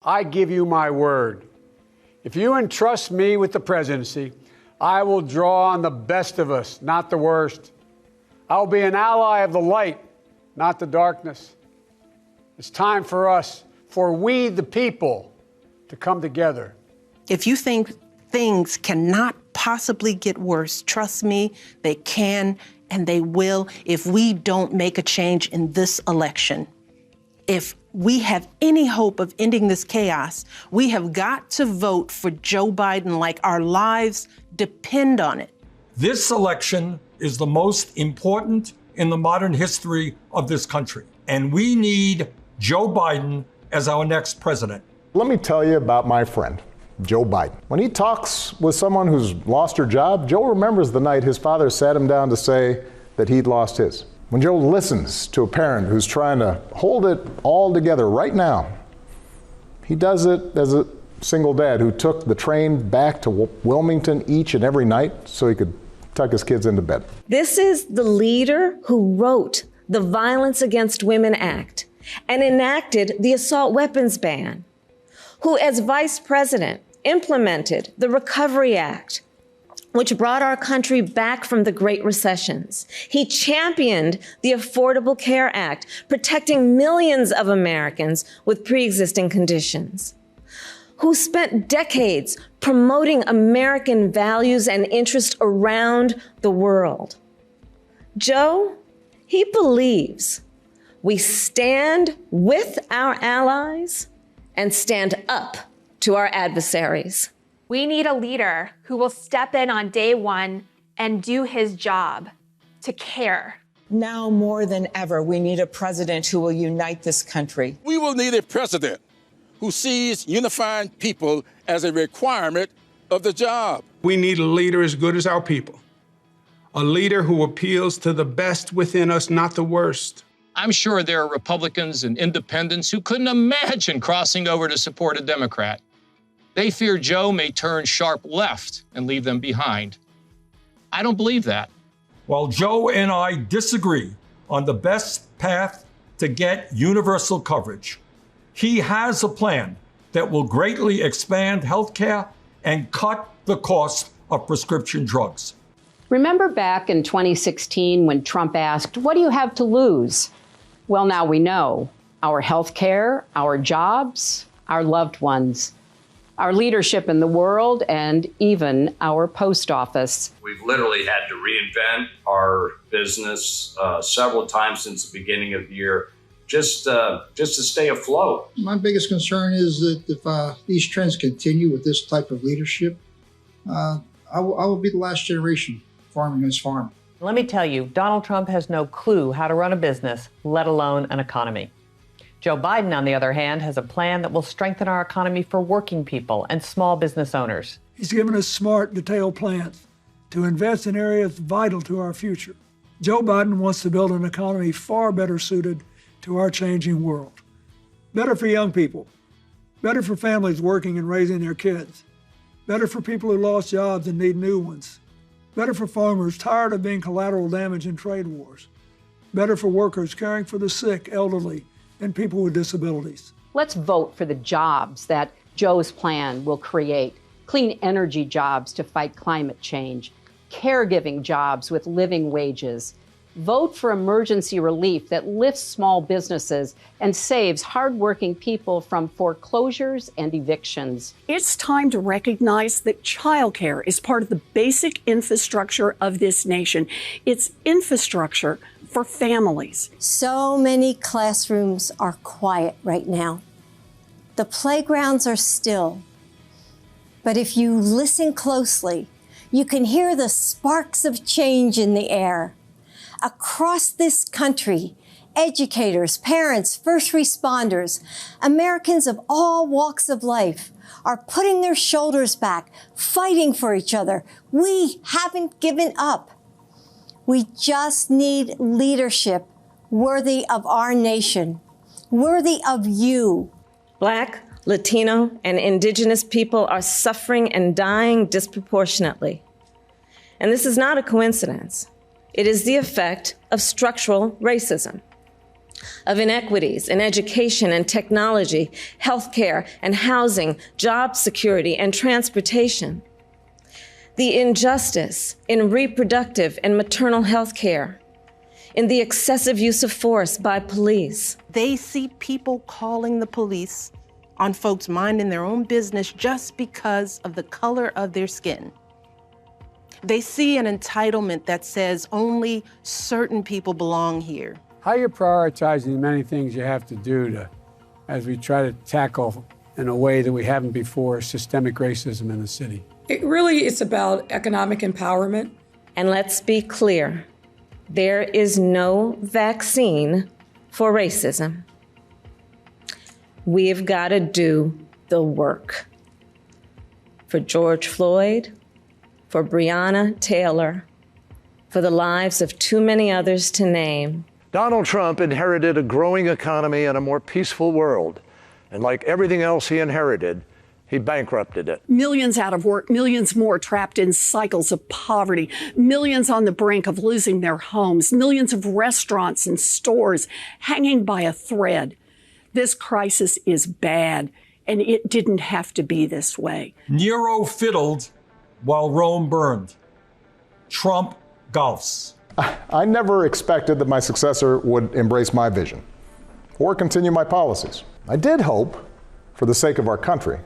I give you my word. If you entrust me with the presidency, I will draw on the best of us, not the worst. I will be an ally of the light, not the darkness. It's time for us, for we the people, to come together. If you think things cannot possibly get worse, trust me, they can and they will if we don't make a change in this election. If we have any hope of ending this chaos, we have got to vote for Joe Biden like our lives depend on it. This election is the most important in the modern history of this country, and we need Joe Biden as our next president. Let me tell you about my friend, Joe Biden. When he talks with someone who's lost her job, Joe remembers the night his father sat him down to say that he'd lost his. When Joe listens to a parent who's trying to hold it all together right now, he does it as a single dad who took the train back to Wilmington each and every night so he could tuck his kids into bed. This is the leader who wrote the Violence Against Women Act and enacted the assault weapons ban, who as vice president implemented the Recovery Act, which brought our country back from the Great Recessions. He championed the Affordable Care Act, protecting millions of Americans with pre-existing conditions, who spent decades promoting American values and interests around the world. Joe, he believes we stand with our allies and stand up to our adversaries. We need a leader who will step in on day one and do his job, to care. Now more than ever, we need a president who will unite this country. We will need a president who sees unifying people as a requirement of the job. We need a leader as good as our people. A leader who appeals to the best within us, not the worst. I'm sure there are Republicans and independents who couldn't imagine crossing over to support a Democrat. They fear Joe may turn sharp left and leave them behind. I don't believe that. While Joe and I disagree on the best path to get universal coverage, he has a plan that will greatly expand health care and cut the cost of prescription drugs. Remember back in 2016 when Trump asked, "What do you have to lose?" Well, now we know. Our health care, our jobs, our loved ones, our leadership in the world, and even our post office. We've literally had to reinvent our business several times since the beginning of the year, just to stay afloat. My biggest concern is that if these trends continue with this type of leadership, I will be the last generation farming this farm. Let me tell you, Donald Trump has no clue how to run a business, let alone an economy. Joe Biden, on the other hand, has a plan that will strengthen our economy for working people and small business owners. He's given us smart, detailed plans to invest in areas vital to our future. Joe Biden wants to build an economy far better suited to our changing world. Better for young people, better for families working and raising their kids, better for people who lost jobs and need new ones, better for farmers tired of being collateral damage in trade wars, better for workers caring for the sick, elderly, and people with disabilities. Let's vote for the jobs that Joe's plan will create. Clean energy jobs to fight climate change, caregiving jobs with living wages. Vote for emergency relief that lifts small businesses and saves hardworking people from foreclosures and evictions. It's time to recognize that childcare is part of the basic infrastructure of this nation. It's infrastructure for families. So many classrooms are quiet right now. The playgrounds are still. But if you listen closely, you can hear the sparks of change in the air. Across this country, educators, parents, first responders, Americans of all walks of life are putting their shoulders back, fighting for each other. We haven't given up. We just need leadership worthy of our nation, worthy of you. Black, Latino, and Indigenous people are suffering and dying disproportionately. And this is not a coincidence. It is the effect of structural racism. of inequities in education and technology, healthcare and housing, job security and transportation. The injustice in reproductive and maternal health care, in the excessive use of force by police. They see people calling the police on folks minding their own business just because of the color of their skin. They see an entitlement that says only certain people belong here. How are you prioritizing the many things you have to do as we try to tackle in a way that we haven't before systemic racism in the city? It really is about economic empowerment. And let's be clear, there is no vaccine for racism. We've got to do the work. For George Floyd, for Breonna Taylor, for the lives of too many others to name. Donald Trump inherited a growing economy and a more peaceful world. And like everything else he inherited, he bankrupted it. Millions out of work, millions more trapped in cycles of poverty, millions on the brink of losing their homes, millions of restaurants and stores hanging by a thread. This crisis is bad, and it didn't have to be this way. Nero fiddled while Rome burned. Trump golfs. I never expected that my successor would embrace my vision or continue my policies. I did hope, for the sake of our country,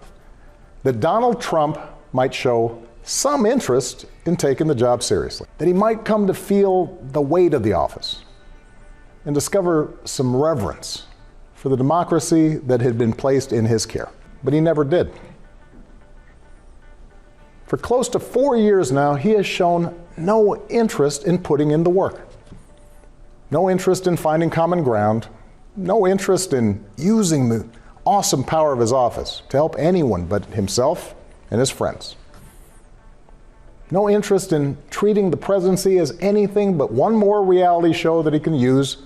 that Donald Trump might show some interest in taking the job seriously, that he might come to feel the weight of the office and discover some reverence for the democracy that had been placed in his care. But he never did. For close to 4 years now, he has shown no interest in putting in the work, no interest in finding common ground, no interest in using the awesome power of his office to help anyone but himself and his friends. No interest in treating the presidency as anything but one more reality show that he can use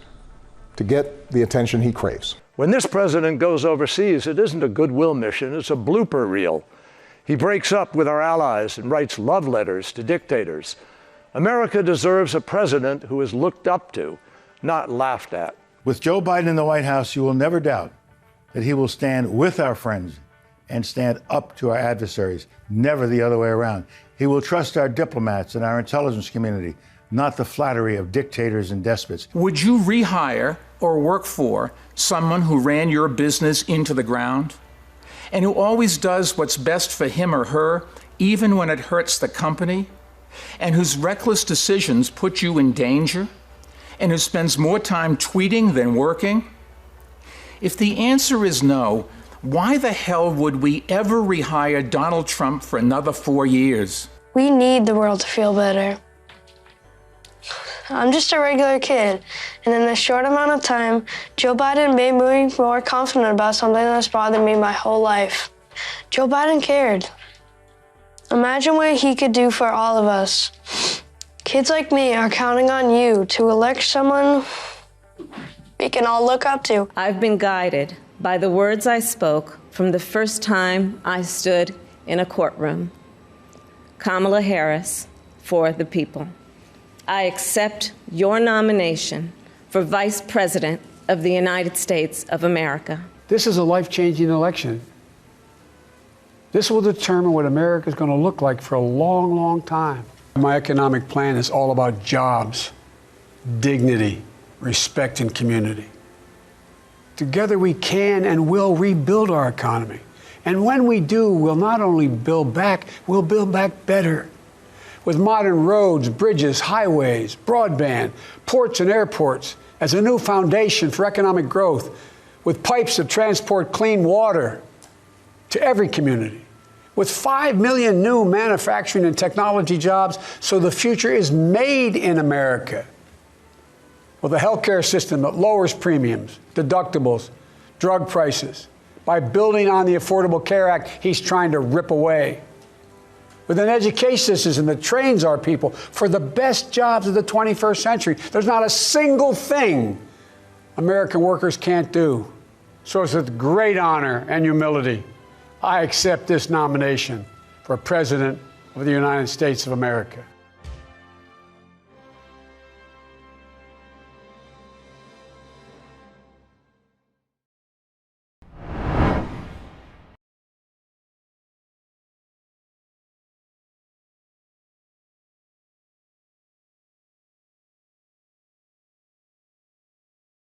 to get the attention he craves. When this president goes overseas, it isn't a goodwill mission, it's a blooper reel. He breaks up with our allies and writes love letters to dictators. America deserves a president who is looked up to, not laughed at. With Joe Biden in the White House, you will never doubt that he will stand with our friends and stand up to our adversaries, never the other way around. He will trust our diplomats and our intelligence community, not the flattery of dictators and despots. Would you rehire or work for someone who ran your business into the ground and who always does what's best for him or her, even when it hurts the company, and whose reckless decisions put you in danger, and who spends more time tweeting than working? If the answer is no, why the hell would we ever rehire Donald Trump for another 4 years? We need the world to feel better. I'm just a regular kid, and in a short amount of time, Joe Biden made me more confident about something that's bothered me my whole life. Joe Biden cared. Imagine what he could do for all of us. Kids like me are counting on you to elect someone we can all look up to. I've been guided by the words I spoke from the first time I stood in a courtroom. Kamala Harris, for the people. I accept your nomination for Vice President of the United States of America. This is a life-changing election. This will determine what America is going to look like for a long, long time. My economic plan is all about jobs, dignity, respect, and community. Together we can and will rebuild our economy. And when we do, we'll not only build back, we'll build back better. With modern roads, bridges, highways, broadband, ports and airports as a new foundation for economic growth, with pipes that transport clean water to every community, with 5 million new manufacturing and technology jobs so the future is made in America, with a healthcare system that lowers premiums, deductibles, drug prices, by building on the Affordable Care Act he's trying to rip away, with an education system that trains our people for the best jobs of the 21st century. There's not a single thing American workers can't do. So it's with great honor and humility, I accept this nomination for President of the United States of America.